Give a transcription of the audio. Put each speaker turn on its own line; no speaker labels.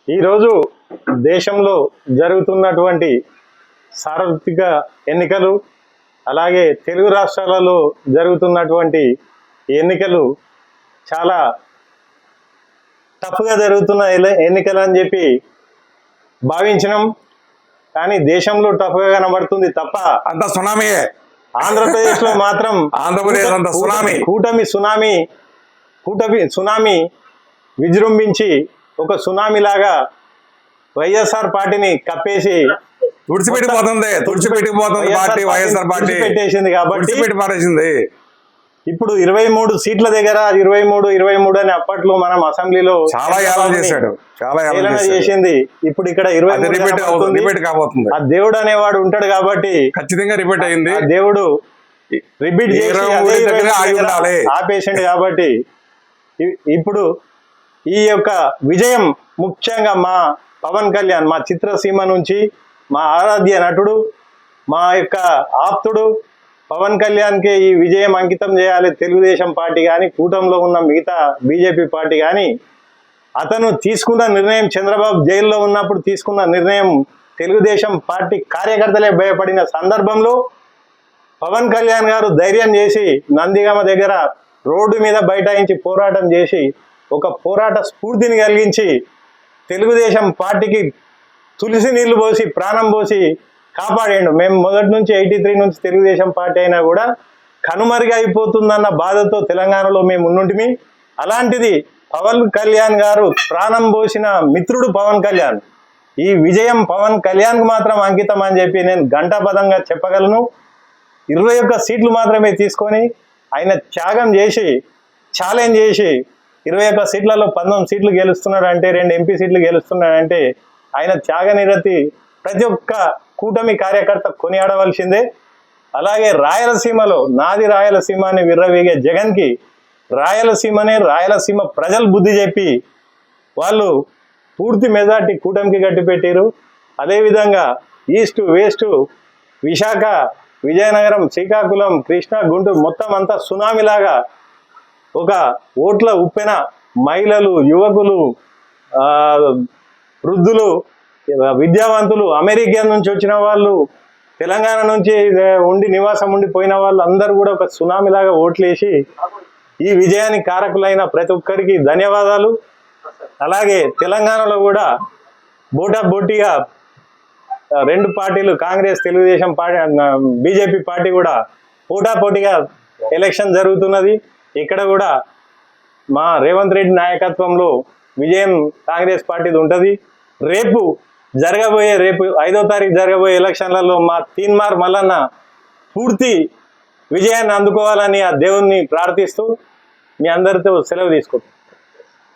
ఈరోజు దేశంలో జరుగుతున్నటువంటి సార్వత్రిక ఎన్నికలు, అలాగే తెలుగు రాష్ట్రాలలో జరుగుతున్నటువంటి ఎన్నికలు చాలా టఫ్గా జరుగుతున్న ఎన్నికలు అని చెప్పి భావించినాం. కానీ దేశంలో టఫ్గా కనబడుతుంది తప్ప
అంత సునామీయే.
ఆంధ్రప్రదేశ్లో మాత్రం
ఆంధ్రప్రదేశ్ అంత సునామీ,
కూటమి సునామీ విజృంభించి ఒక సునామీ లాగా వైఎస్ఆర్ పార్టీని కప్పేసి
తుడిచిపెట్టిపోతుంది పార్టీ. వైఎస్ఆర్ పార్టీ
పెట్టేసింది కాబట్టి
పారేసింది.
ఇప్పుడు 23 సీట్ల దగ్గర 23 అని అప్పట్లో మనం అసెంబ్లీలో
చాలా
చేసింది. ఇప్పుడు ఇక్కడ 23
రిపీట్ కాబోతుంది.
ఆ దేవుడు అనేవాడు ఉంటాడు కాబట్టి
ఖచ్చితంగా రిపీట్ అయింది.
ఆ దేవుడు రిపీట్ ఆపేసిండు కాబట్టి ఇప్పుడు ఈ యొక్క విజయం ముఖ్యంగా మా పవన్ కళ్యాణ్, మా చిత్రసీమ నుంచి మా ఆరాధ్య నటుడు, మా యొక్క ఆప్తుడు పవన్ కళ్యాణ్కి ఈ విజయం అంకితం చేయాలి. తెలుగుదేశం పార్టీ కానీ, కూటమిలో ఉన్న మిగతా బీజేపీ పార్టీ కానీ అతను తీసుకున్న నిర్ణయం, చంద్రబాబు జైల్లో ఉన్నప్పుడు తీసుకున్న నిర్ణయం తెలుగుదేశం పార్టీ కార్యకర్తలే భయపడిన సందర్భంలో పవన్ కళ్యాణ్ గారు ధైర్యం చేసి నందిగామ దగ్గర రోడ్డు మీద బైఠాయించి పోరాటం చేసి ఒక పోరాట స్ఫూర్తిని కలిగించి తెలుగుదేశం పార్టీకి తులసి నీళ్లు పోసి ప్రాణం పోసి కాపాడాడు. మేము మొదటి నుంచి 83 నుంచి తెలుగుదేశం పార్టీ అయినా కూడా కనుమరుగు అయిపోతుందన్న బాధతో తెలంగాణలో మేము ఉండుంటిమి. అలాంటిది పవన్ కళ్యాణ్ గారు ప్రాణం పోసిన మిత్రుడు పవన్ కళ్యాణ్. ఈ విజయం పవన్ కళ్యాణ్కు మాత్రం అంకితం అని చెప్పి నేను ఘంటాపథంగా చెప్పగలను. 21 సీట్లు మాత్రమే తీసుకొని ఆయన త్యాగం చేసి ఛాలెంజ్ చేసి 21 సీట్లలో 19 సీట్లు గెలుస్తున్నాడంటే, 2 ఎంపీ సీట్లు గెలుస్తున్నాడంటే ఆయన త్యాగనిరతి ప్రతి ఒక్క కూటమి కార్యకర్త కొనియాడవలసిందే. అలాగే రాయలసీమలో నాది రాయలసీమ అని విర్రవీగే జగన్కి రాయలసీమ ప్రజలు బుద్ధి చెప్పి వాళ్ళు పూర్తి మెజార్టీ కూటమికి గట్టిపెట్టారు. అదేవిధంగా ఈస్ట్ వెస్ట్ విశాఖ, విజయనగరం, శ్రీకాకుళం, కృష్ణా, గుంటూరు మొత్తం అంతా సునామీలాగా ఒక ఓట్ల ఉప్పెన మహిళలు, యువకులు, వృద్ధులు, విద్యావంతులు, అమెరికా నుంచి వచ్చిన వాళ్ళు, తెలంగాణ నుంచి నివాసం ఉండిపోయిన వాళ్ళు అందరూ కూడా ఒక సునామీలాగా ఓట్లేసి ఈ విజయానికి కారకులైన ప్రతి ఒక్కరికి ధన్యవాదాలు. అలాగే తెలంగాణలో కూడా బోటాబోటీగా 2 పార్టీలు, Congress, Telugu Desam party, BJP party కూడా పోటాపోటీగా ఎలక్షన్ జరుగుతున్నది. ఇక్కడ కూడా మా రేవంత్ రెడ్డి నాయకత్వంలో విజయం కాంగ్రెస్ పార్టీది ఉంటుంది. రేపు 5వ తారీఖు జరగబోయే ఎలక్షన్లలో మా తీన్మార్ మల్లన్న పూర్తి విజయాన్ని అందుకోవాలని ఆ దేవుణ్ణి ప్రార్థిస్తూ మీ అందరితో సెలవు తీసుకుంటాం.